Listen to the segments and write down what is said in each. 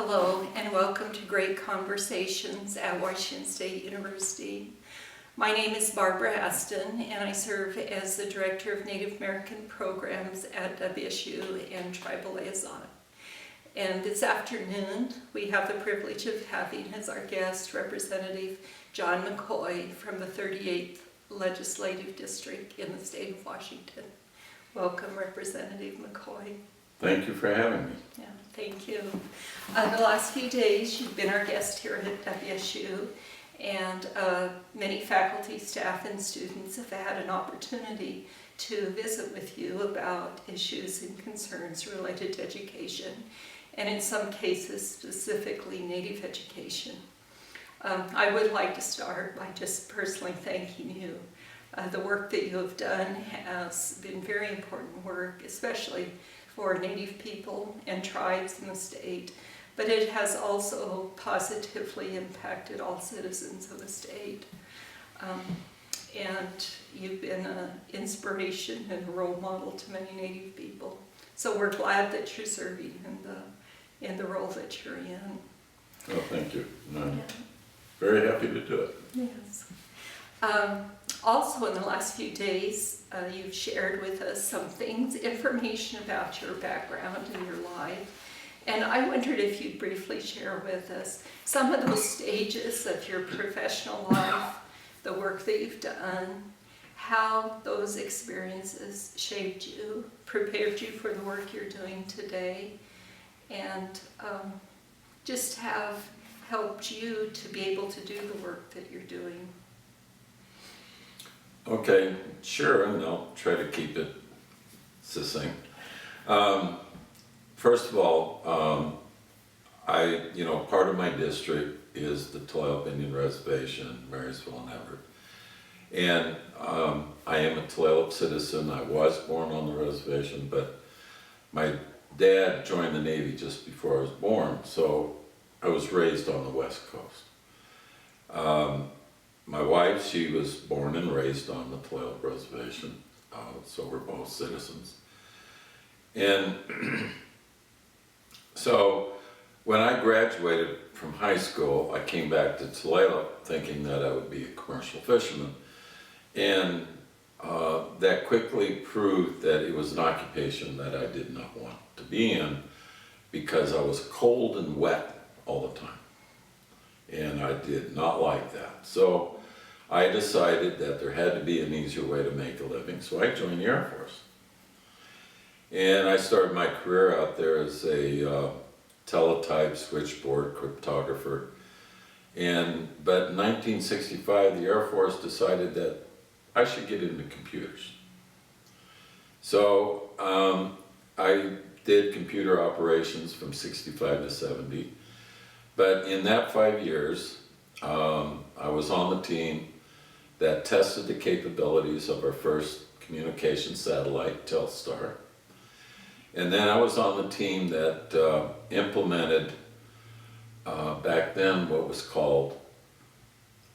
Hello and welcome to Great Conversations at Washington State University. My name is Barbara Aston and I serve as the Director of Native American Programs at WSU and Tribal Liaison. And this afternoon we have the privilege of having as our guest Representative John McCoy from the 38th Legislative District in the state of Washington. Welcome, Representative McCoy. Thank you for having me. Yeah, thank you. The last few days you've been our guest here at WSU, and many faculty, staff, and students have had an opportunity to visit with you about issues and concerns related to education, and in some cases specifically Native education. I would like to start by just personally thanking you. The work that you have done has been very important work, especially for Native people and tribes in the state, but it has also positively impacted all citizens of the state. And you've been an inspiration and a role model to many Native people. So we're glad that you're serving in the role that you're in. Well, thank you. I'm very happy to do it. Yes. Also, in the last few days, you've shared with us some things, information about your background and your life. And I wondered if you'd briefly share with us some of those stages of your professional life, the work that you've done, how those experiences shaped you, prepared you for the work you're doing today, and just have helped you to be able to do the work that you're doing. Okay, sure, and I'll try to keep it succinct. First of all, part of my district is the Tulalip Indian Reservation, Marysville and Everett. And I am a Tulalip citizen. I was born on the reservation, but my dad joined the Navy just before I was born, so I was raised on the West Coast. My wife, she was born and raised on the Tulalip Reservation, so we're both citizens. And so when I graduated from high school, I came back to Tulalip thinking that I would be a commercial fisherman. And that quickly proved that it was an occupation that I did not want to be in because I was cold and wet all the time. And I did not like that. So I decided that there had to be an easier way to make a living, so I joined the Air Force. And I started my career out there as a teletype switchboard cryptographer. But in 1965, the Air Force decided that I should get into computers. So I did computer operations from 65 to 70. But in that 5 years, I was on the team that tested the capabilities of our first communication satellite, Telstar. And then I was on the team that implemented, back then, what was called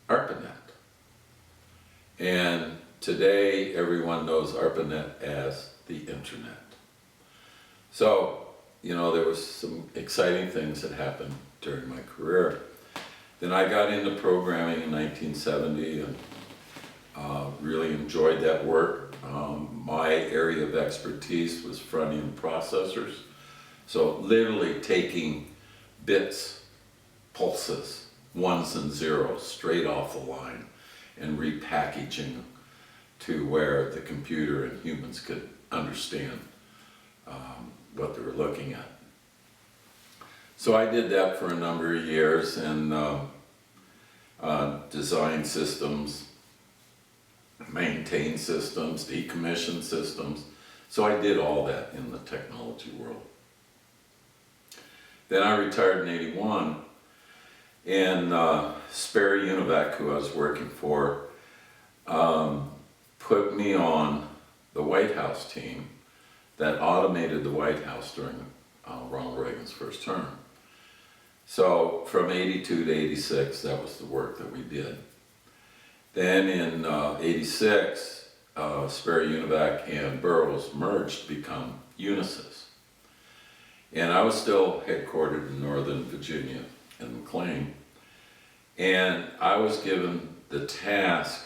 ARPANET. And today, everyone knows ARPANET as the internet. So, there was some exciting things that happened during my career. Then I got into programming in 1970 and really enjoyed that work. My area of expertise was front-end processors. So literally taking bits, pulses, ones and zeros straight off the line and repackaging them to where the computer and humans could understand what they were looking at. So I did that for a number of years and designed systems, maintained systems, decommissioned systems. So I did all that in the technology world. Then I retired in '81, and Sperry Univac, who I was working for, put me on the White House team that automated the White House during Ronald Reagan's first term. So from 82 to 86, that was the work that we did. Then in 86, Sperry Univac and Burroughs merged to become Unisys. And I was still headquartered in Northern Virginia in McLean. And I was given the task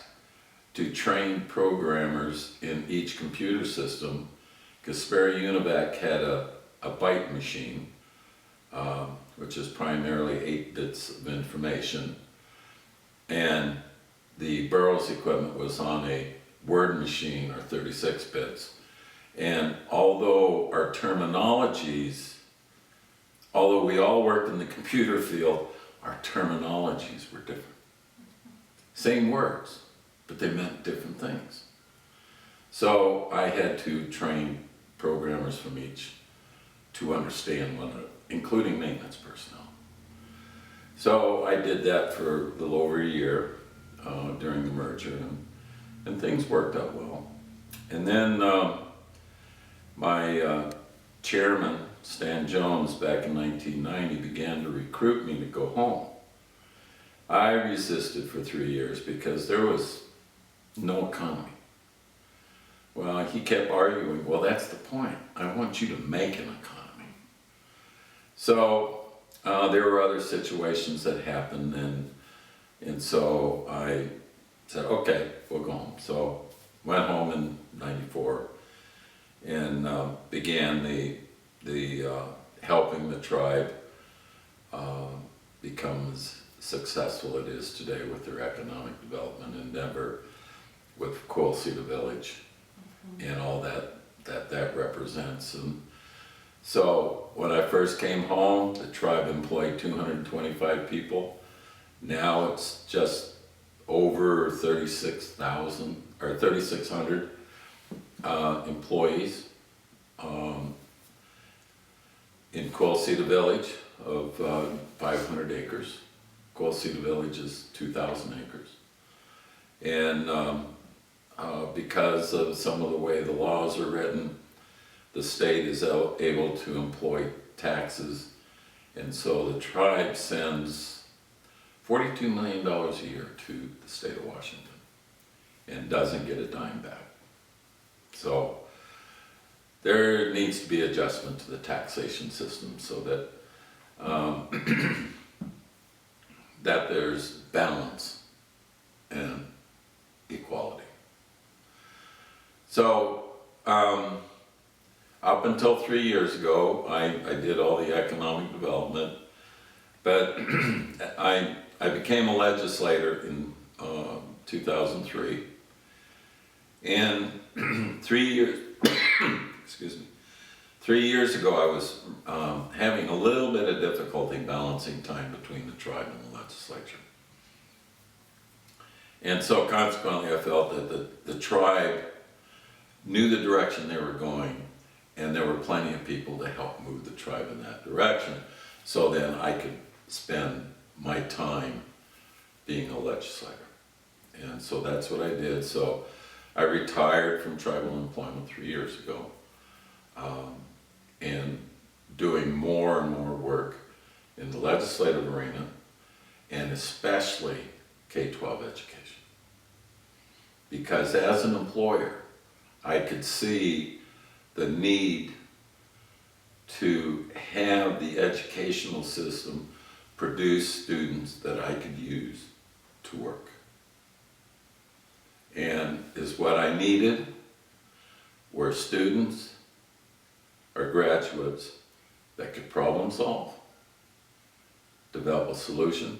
to train programmers in each computer system, because Sperry Univac had a byte machine, which is primarily 8 bits of information, and the Burroughs equipment was on a word machine, or 36 bits. And although our terminologies, although we all worked in the computer field, our terminologies were different. Same words, but they meant different things. So I had to train programmers from each to understand one another, including maintenance personnel. So I did that for a little over a year during the merger, and things worked out well. And then my chairman, Stan Jones, back in 1990, began to recruit me to go home. I resisted for 3 years because there was no economy. Well, he kept arguing, well, that's the point. I want you to make an economy. So there were other situations that happened, and so I said, okay, we'll go home. So went home in '94 and began the helping the tribe become as successful it is today with their economic development endeavor, with Quail Cedar Village and all that represents. And so when I first came home, the tribe employed 225 people. Now it's just over 36,000 or 3,600 employees in Quail Cedar Village of 500 acres. Quail Cedar Village is 2,000 acres. And because of some of the way the laws are written, the state is able to employ taxes, and so the tribe sends $42 million a year to the state of Washington and doesn't get a dime back. So there needs to be adjustment to the taxation system so that that there's balance and equality. So up until 3 years ago, I did all the economic development, but I became a legislator in 2003, and 3 years, excuse me, 3 years ago I was having a little bit of difficulty balancing time between the tribe and the legislature. And so consequently I felt that the tribe knew the direction they were going, and there were plenty of people to help move the tribe in that direction, so then I could spend my time being a legislator. And so that's what I did. So I retired from tribal employment 3 years ago, and doing more and more work in the legislative arena, and especially K-12 education. Because as an employer, I could see the need to have the educational system produce students that I could use to work. And is what I needed were students or graduates that could problem solve, develop a solution,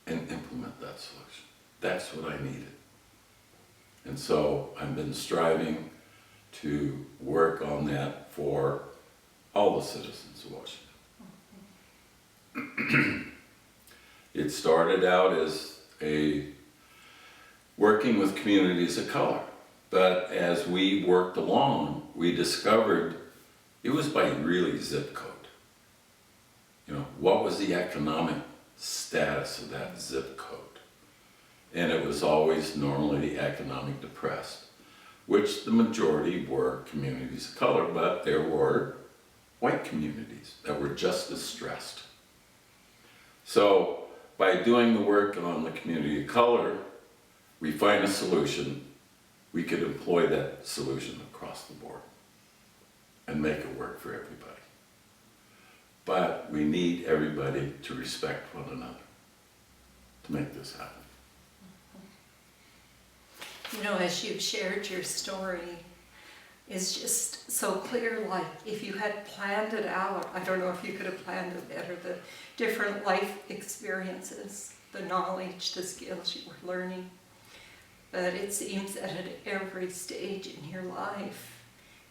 and implement that solution. That's what I needed. And so I've been striving to work on that for all the citizens of Washington. It started out as working with communities of color, but as we worked along, we discovered it was by really zip code. You know, what was the economic status of that zip code? And it was always normally the economic depressed, which the majority were communities of color, but there were white communities that were just as stressed. So by doing the work on the community of color, we find a solution, we could employ that solution across the board and make it work for everybody. But we need everybody to respect one another to make this happen. You know, as you've shared your story, it's just so clear, like if you had planned it out, I don't know if you could have planned it better, the different life experiences, the knowledge, the skills you were learning. But it seems that at every stage in your life,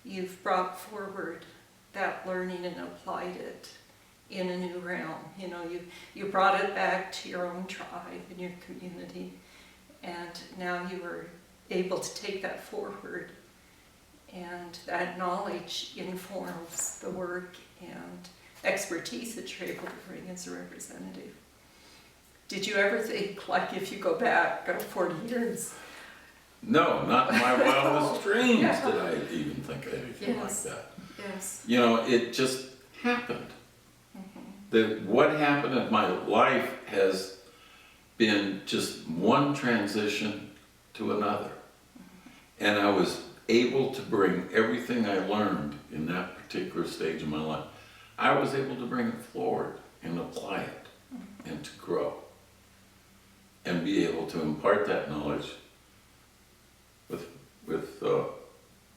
you've brought forward that learning and applied it in a new realm. You know, you brought it back to your own tribe and your community, and now you are able to take that forward, and that knowledge informs the work and expertise that you're able to bring as a representative. Did you ever think, like, if you go back 40 years? No, not in my wildest dreams did I even think of anything like that. Yes. You know, it just happened. What happened in my life has been just one transition to another. And I was able to bring everything I learned in that particular stage of my life, I was able to bring it forward and apply it and to grow and be able to impart that knowledge with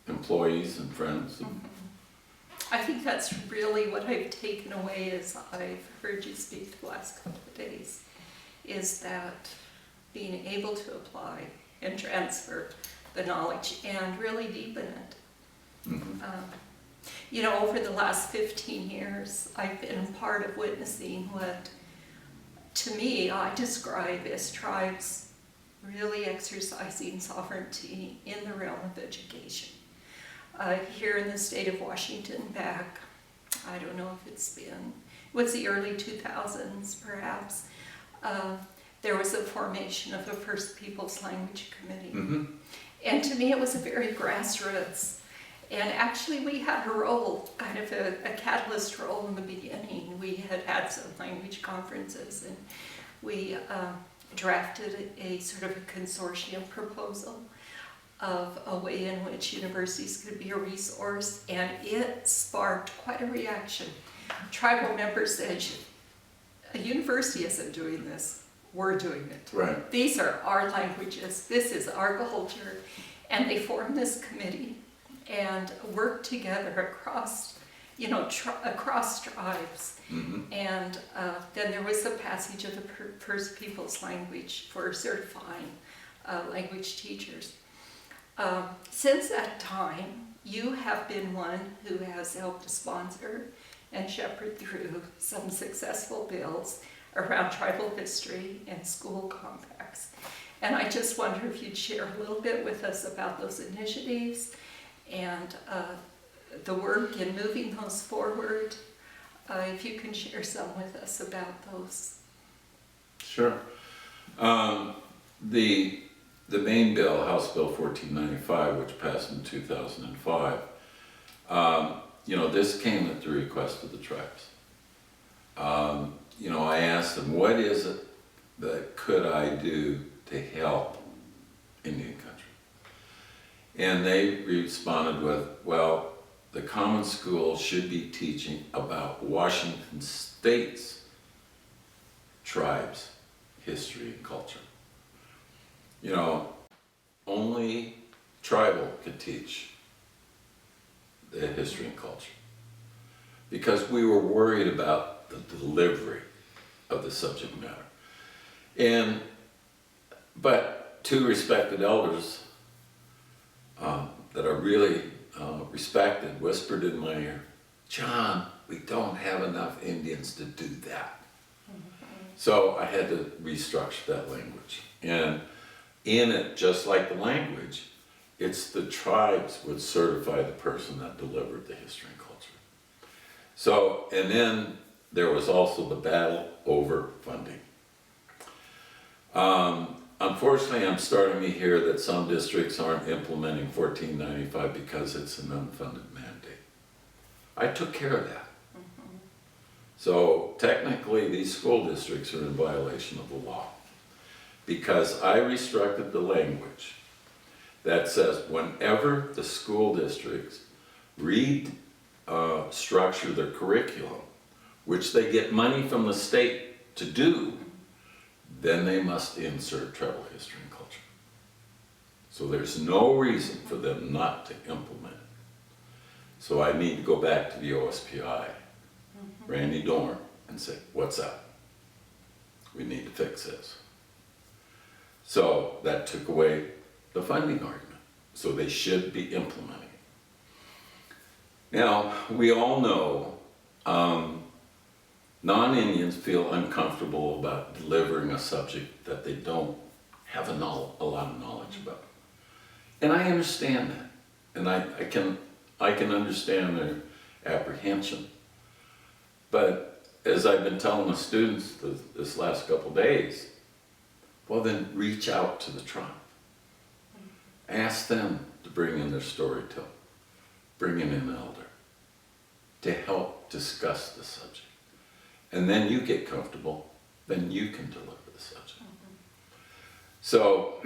employees and friends. I think that's really what I've taken away as I've heard you speak the last couple of days, is that being able to apply and transfer the knowledge and really deepen it. You know, over the last 15 years, I've been part of witnessing what, to me, I describe as tribes really exercising sovereignty in the realm of education. Here in the state of Washington back, I don't know if it's been, what's the early 2000s perhaps, there was a formation of a First Peoples Language Committee. And to me it was a very grassroots. And actually we had a role, kind of a catalyst role in the beginning. We had some language conferences, and we drafted a sort of a consortium proposal of a way in which universities could be a resource, and it sparked quite a reaction. Tribal members said, a university isn't doing this, we're doing it. Right. These are our languages, this is our culture. And they formed this committee and worked together across, you know, across tribes. And then there was the passage of the First Peoples language for certifying language teachers. Since that time, you have been one who has helped to sponsor and shepherd through some successful bills around tribal history and school compacts. And I just wonder if you'd share a little bit with us about those initiatives and the work in moving those forward. If you can share some with us about those. Sure. The main bill, House Bill 1495, which passed in 2005, you know, this came at the request of the tribes. You know, I asked them, what is it that could I do to help Indian country? And they responded with, well, the common school should be teaching about Washington State's tribes' history and culture. You know, only tribal could teach the history and culture, because we were worried about the delivery of the subject matter. But two respected elders that are really respected whispered in my ear, John, we don't have enough Indians to do that. So I had to restructure that language. And in it, just like the language, it's the tribes would certify the person that delivered the history and culture. So, and then there was also the battle over funding. Unfortunately, I'm starting to hear that some districts aren't implementing 1495 because it's an unfunded mandate. I took care of that. So technically, these school districts are in violation of the law, because I restructured the language that says whenever the school districts restructure their curriculum which they get money from the state to do, then they must insert tribal history and culture. So there's no reason for them not to implement it. So I need to go back to the OSPI, Randy Dorn, and say, what's up? We need to fix this. So that took away the funding argument. So they should be implementing it. Now, we all know non-Indians feel uncomfortable about delivering a subject that they don't have a lot of knowledge about. And I understand that. And I can understand their apprehension. But as I've been telling the students this last couple days, well then reach out to the tribe. Ask them to bring in their storyteller, bring in an elder to help discuss the subject. And then you get comfortable, then you can deliver the subject. So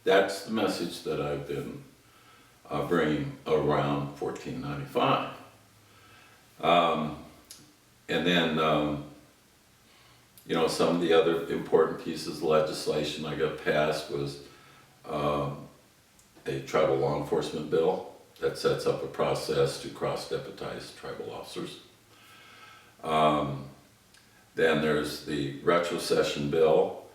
that's the message that I've been bringing around 1495. And then, you know, some of the other important pieces of legislation I got passed was a tribal law enforcement bill that sets up a process to cross-deputize tribal officers. Then there's the retrocession bill.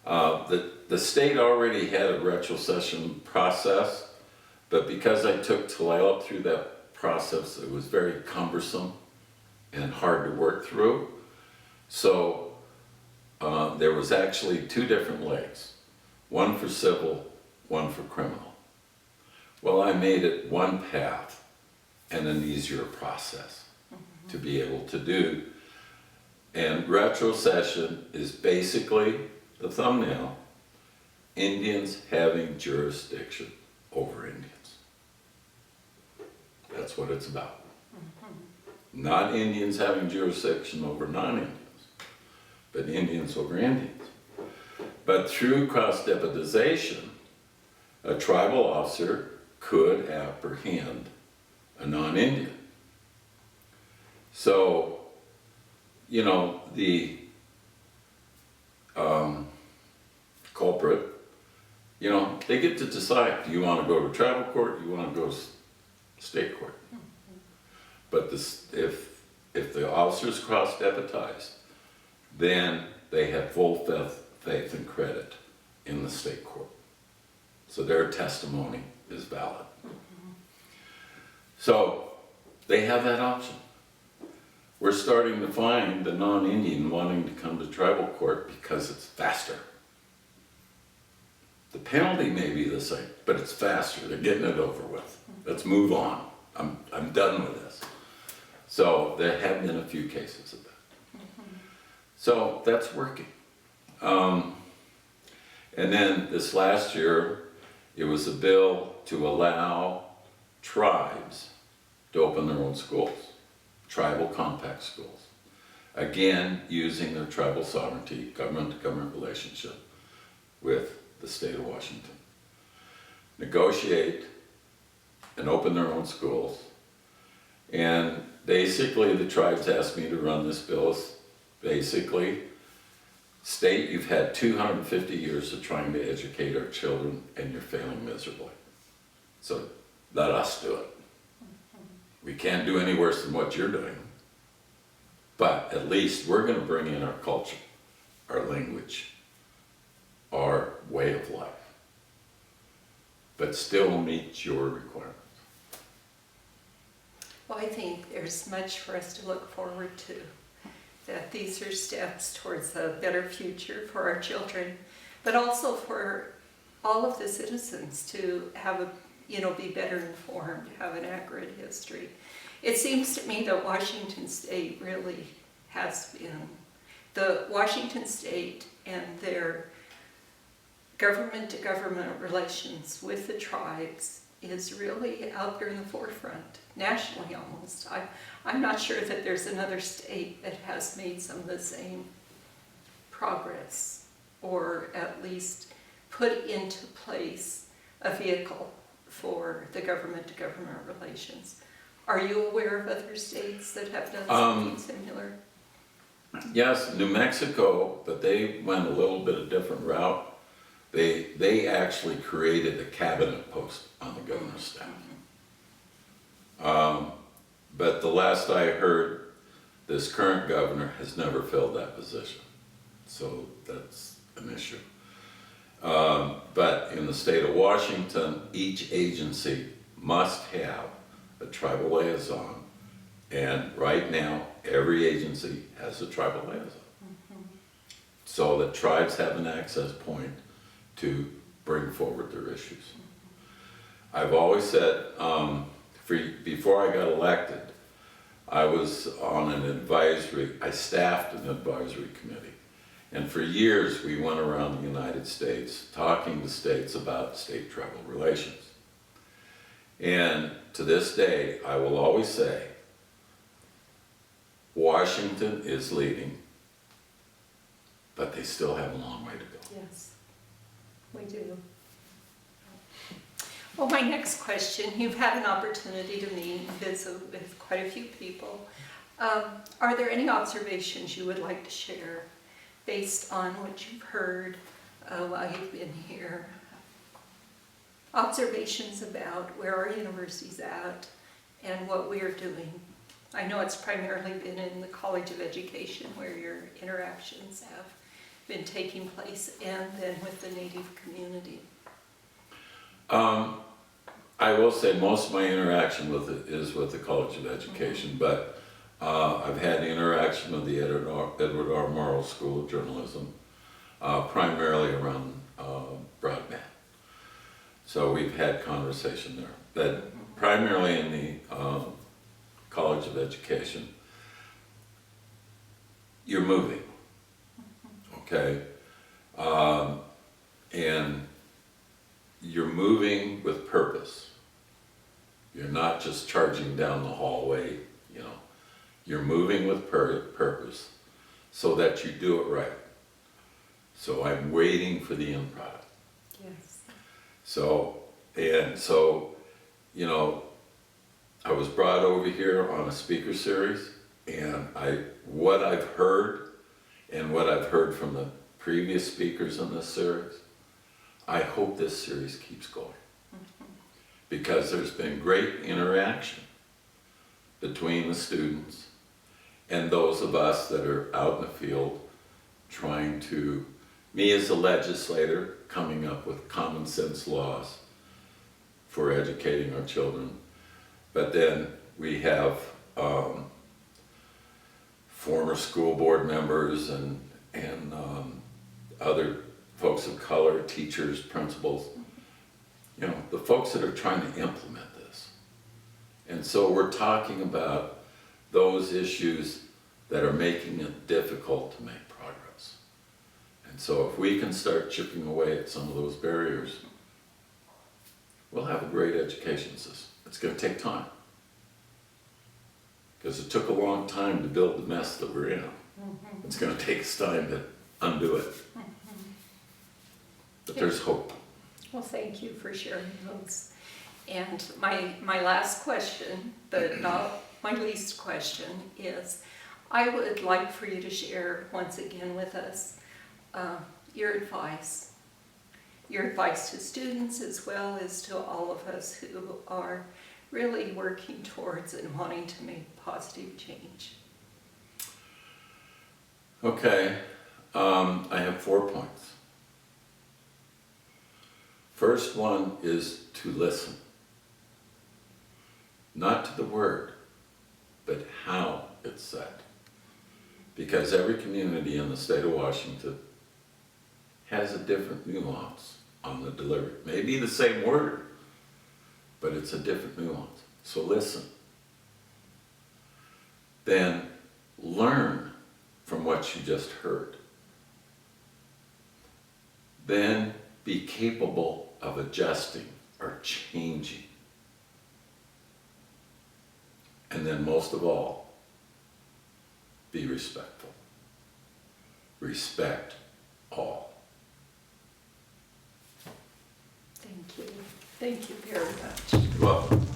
The state already had a retrocession process, but because I took Tulalip through that process, it was very cumbersome and hard to work through. So there was actually two different legs, one for civil, one for criminal. Well, I made it one path and an easier process to be able to do. And retrocession is basically the thumbnail, Indians having jurisdiction over Indians. That's what it's about. Not Indians having jurisdiction over non-Indians, but Indians over Indians. But through cross-deputization, a tribal officer could apprehend a non-Indian. So, you know, the culprit, you know, they get to decide, do you want to go to tribal court, do you want to go to state court? But this, if the officers cross-deputized, then they have full faith and credit in the state court. So their testimony is valid. So they have that option. We're starting to find the non-Indian wanting to come to tribal court because it's faster. The penalty may be the same, but it's faster. They're getting it over with. Let's move on. I'm done with this. So there have been a few cases of that. So that's working. And then this last year, it was a bill to allow tribes to open their own schools, tribal compact schools. Again, using their tribal sovereignty, government-to-government relationship with the state of Washington. Negotiate and open their own schools. And basically the tribes asked me to run this bill. Basically, state, you've had 250 years of trying to educate our children and you're failing miserably. So let us do it. We can't do any worse than what you're doing. But at least we're going to bring in our culture, our language, our way of life, but still meet your requirements. Well, I think there's much for us to look forward to, that these are steps towards a better future for our children, but also for all of the citizens to have be better informed, have an accurate history. It seems to me that Washington State really has been, the Washington State and their government-to-government relations with the tribes is really out there in the forefront, nationally almost. I'm not sure that there's another state that has made some of the same progress, or at least put into place a vehicle for the government-to-government relations. Are you aware of other states that have done something similar? Yes, New Mexico, but they went a little bit of different route. They actually created a cabinet post on the governor's staff. But the last I heard, this current governor has never filled that position. So that's an issue. But in the state of Washington, each agency must have a tribal liaison. And right now, every agency has a tribal liaison. So that tribes have an access point to bring forward their issues. I've always said, before I got elected, I was on an advisory, I staffed an advisory committee. And for years, we went around the United States talking to states about state-tribal relations. And to this day, I will always say, Washington is leading, but they still have a long way to go. Yes, we do. Well, my next question, you've had an opportunity to meet and visit with quite a few people. Are there any observations you would like to share based on what you've heard while you've been here? Observations about where our university's at and what we're doing. I know it's primarily been in the College of Education where your interactions have been taking place, and then with the Native community. I will say most of my interaction with it is with the College of Education, but I've had interaction with the Edward R. Murrow School of Journalism, primarily around broadband. So we've had conversation there, but primarily in the College of Education. You're moving, okay? And you're moving with purpose. You're not just charging down the hallway, you know. You're moving with purpose so that you do it right. So I'm waiting for the end product. Yes. So, you know, I was brought over here on a speaker series, and what I've heard and what I've heard from the previous speakers in this series, I hope this series keeps going. Because there's been great interaction between the students and those of us that are out in the field trying to, me as a legislator, coming up with common sense laws for educating our children. But then we have former school board members and other folks of color, teachers, principals, you know, the folks that are trying to implement this. And so we're talking about those issues that are making it difficult to make progress. And so if we can start chipping away at some of those barriers, we'll have a great education system. It's going to take time. Because it took a long time to build the mess that we're in. It's going to take us time to undo it. But there's hope. Well, thank you for sharing those. And my last question, but not my least question, is I would like for you to share once again with us your advice. Your advice to students as well as to all of us who are really working towards and wanting to make positive change. Okay, I have 4 points. First one is to listen. Not to the word, but how it's said. Because every community in the state of Washington has a different nuance on the delivery. Maybe the same word, but it's a different nuance. So listen. Then learn from what you just heard. Then be capable of adjusting or changing. And then most of all, be respectful. Respect all. Thank you. Thank you very much. You're welcome.